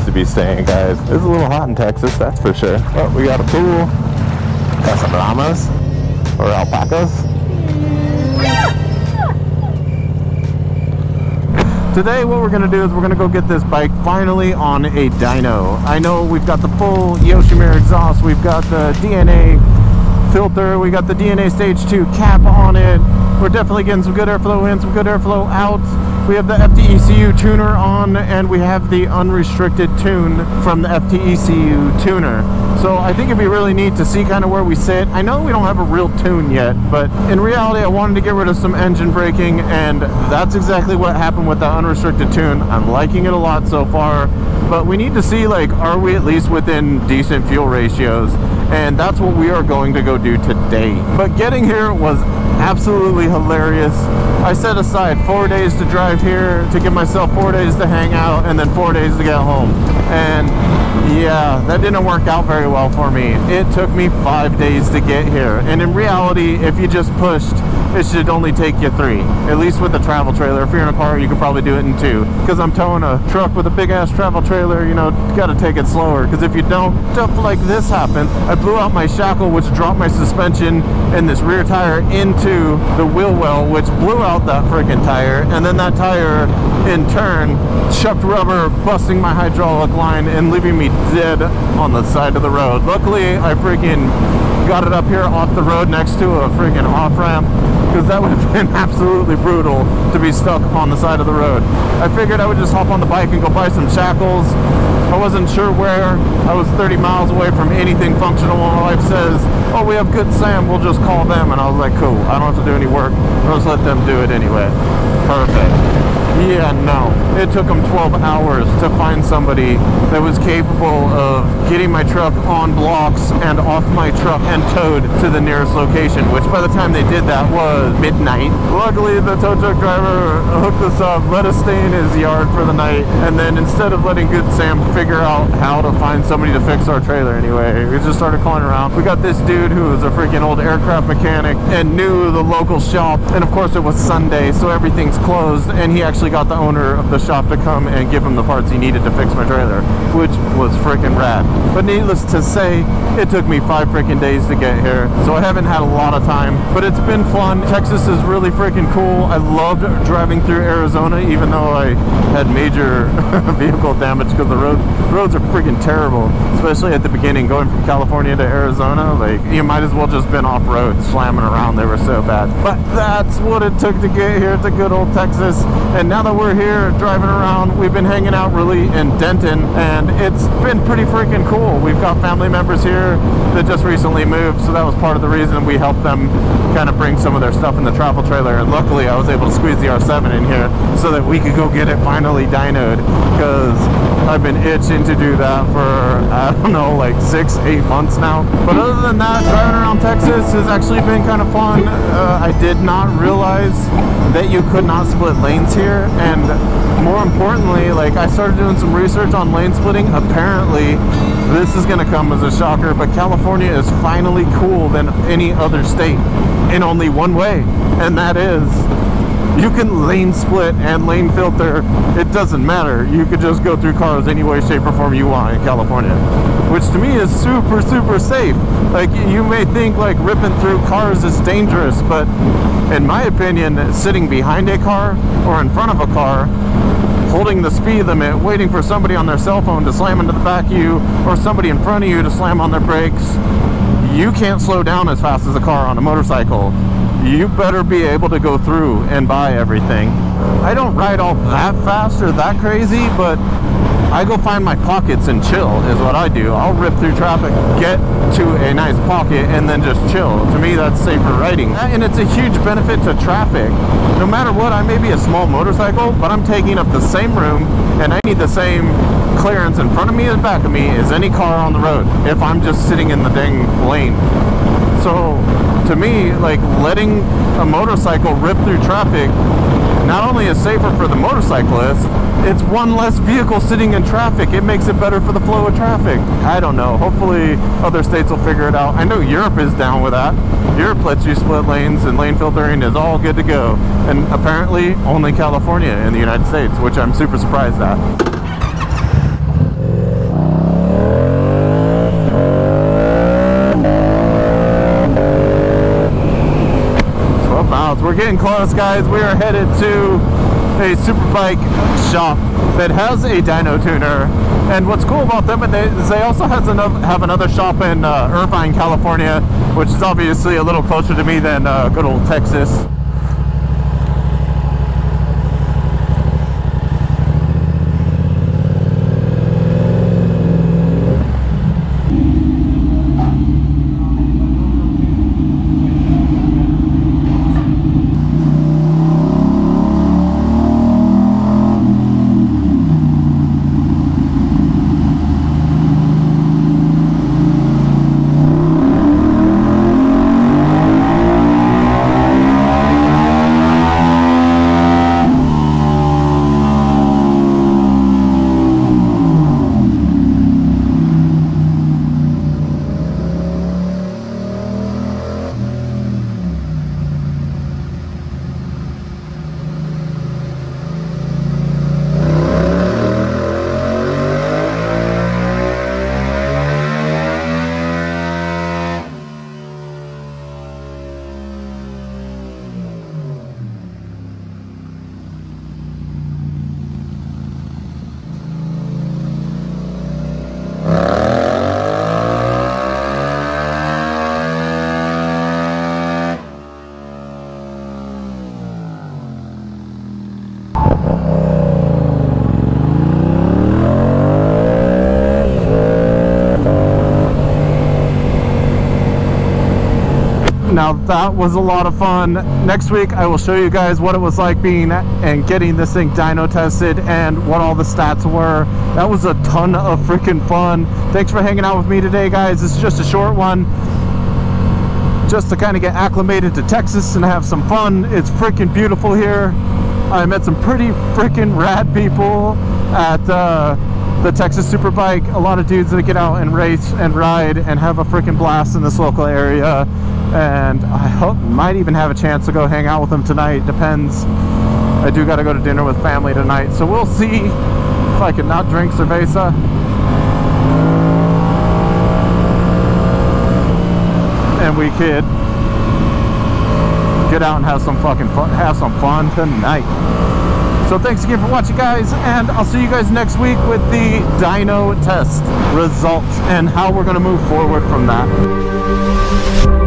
to be staying, guys. It's a little hot in Texas, that's for sure. Oh, we got a pool. Got some llamas or alpacas. Today what we're gonna do is we're gonna go get this bike finally on a dyno. I know we've got the full Yoshimura exhaust, we've got the DNA filter, we got the DNA stage 2 cap on it. We're definitely getting some good airflow in, some good airflow out. We have the FTECU tuner on, and we have the unrestricted tune from the FTECU tuner. So I think it'd be really neat to see kind of where we sit. I know we don't have a real tune yet, but in reality I wanted to get rid of some engine braking, and that's exactly what happened with the unrestricted tune. I'm liking it a lot so far, but we need to see, like, are we at least within decent fuel ratios? And that's what we are going to go do today. But getting here was absolutely hilarious. I set aside 4 days to drive here to give myself 4 days to hang out and then 4 days to get home. And yeah, that didn't work out very well for me. It took me 5 days to get here. And in reality, if you just pushed, it should only take you 3. At least with a travel trailer. If you're in a car, you could probably do it in 2. Because I'm towing a truck with a big ass travel trailer, you know, gotta take it slower. Because if you don't, stuff like this happens. I blew out my shackle, which dropped my suspension and this rear tire into the wheel well, which blew out that freaking tire. And then that tire, in turn, chucked rubber, busting my hydraulic line and leaving me dead on the side of the road. Luckily, I freaking got it up here off the road next to a freaking off-ramp, because that would have been absolutely brutal to be stuck on the side of the road. I figured I would just hop on the bike and go buy some shackles. I wasn't sure where. I was 30 miles away from anything functional. My wife says, oh, we have Good Sam, we'll just call them. And I was like, cool, I don't have to do any work. I'll just let them do it anyway. Perfect. Yeah, no. It took them 12 hours to find somebody that was capable of getting my truck on blocks and off my truck and towed to the nearest location, which by the time they did that was midnight. Luckily, the tow truck driver hooked us up, let us stay in his yard for the night, and then instead of letting Good Sam figure out how to find somebody to fix our trailer anyway, we just started calling around. We got this dude who was a freaking old aircraft mechanic and knew the local shop, and of course it was Sunday, so everything's closed, and he actually got the owner of the shop to come and give him the parts he needed to fix my trailer, which was freaking rad. But needless to say, it took me 5 freaking days to get here, so I haven't had a lot of time, but it's been fun. Texas is really freaking cool. I loved driving through Arizona, even though I had major vehicle damage because the roads are freaking terrible, especially at the beginning, going from California to Arizona. Like, you might as well just been off-road slamming around, they were so bad. But that's what it took to get here to good old Texas. And now that we're here driving around, we've been hanging out really in Denton, and it's been pretty freaking cool. We've got family members here that just recently moved, so that was part of the reason we helped them kind of bring some of their stuff in the travel trailer. And luckily I was able to squeeze the R7 in here so that we could go get it finally dynoed, because I've been itching to do that for, I don't know, like 6-8 months now. But other than that, driving around Texas has actually been kind of fun. I did not realize that you could not split lanes here, and more importantly, like, I started doing some research on lane splitting. Apparently, this is going to come as a shocker, but California is finally cooler than any other state in only one way, and that is you can lane split and lane filter. It doesn't matter. You could just go through cars any way, shape, or form you want in California, which to me is super, super safe. Like, you may think like ripping through cars is dangerous, but in my opinion, sitting behind a car or in front of a car, holding the speed limit, waiting for somebody on their cell phone to slam into the back of you, or somebody in front of you to slam on their brakes, you can't slow down as fast as a car on a motorcycle. You better be able to go through and buy everything. I don't ride all that fast or that crazy, but I go find my pockets and chill is what I do. I'll rip through traffic, get to a nice pocket, and then just chill. To me, that's safer riding. And it's a huge benefit to traffic. No matter what, I may be a small motorcycle, but I'm taking up the same room, and I need the same clearance in front of me and back of me as any car on the road if I'm just sitting in the dang lane. So to me, like, letting a motorcycle rip through traffic not only is safer for the motorcyclist, it's one less vehicle sitting in traffic. It makes it better for the flow of traffic. I don't know. Hopefully other states will figure it out. I know Europe is down with that. Europe lets you split lanes, and lane filtering is all good to go. And apparently only California in the United States, which I'm super surprised at. getting close, guys. We are headed to a superbike shop that has a dyno tuner. And what's cool about them is they also have another shop in Irvine, California, which is obviously a little closer to me than good old Texas. Now that was a lot of fun. Next week I will show you guys what it was like being and getting this thing dyno tested and what all the stats were. That was a ton of freaking fun. Thanks for hanging out with me today, guys. It's just a short one, just to kind of get acclimated to Texas and have some fun. It's freaking beautiful here. I met some pretty freaking rad people at the Texas Superbike. A lot of dudes that get out and race and ride and have a freaking blast in this local area. And I hope might even have a chance to go hang out with them tonight. Depends. I do got to go to dinner with family tonight, so we'll see if I can not drink cerveza. And we could get out and have some fucking fun, have some fun tonight. So thanks again for watching, guys, and I'll see you guys next week with the dyno test results and how we're going to move forward from that.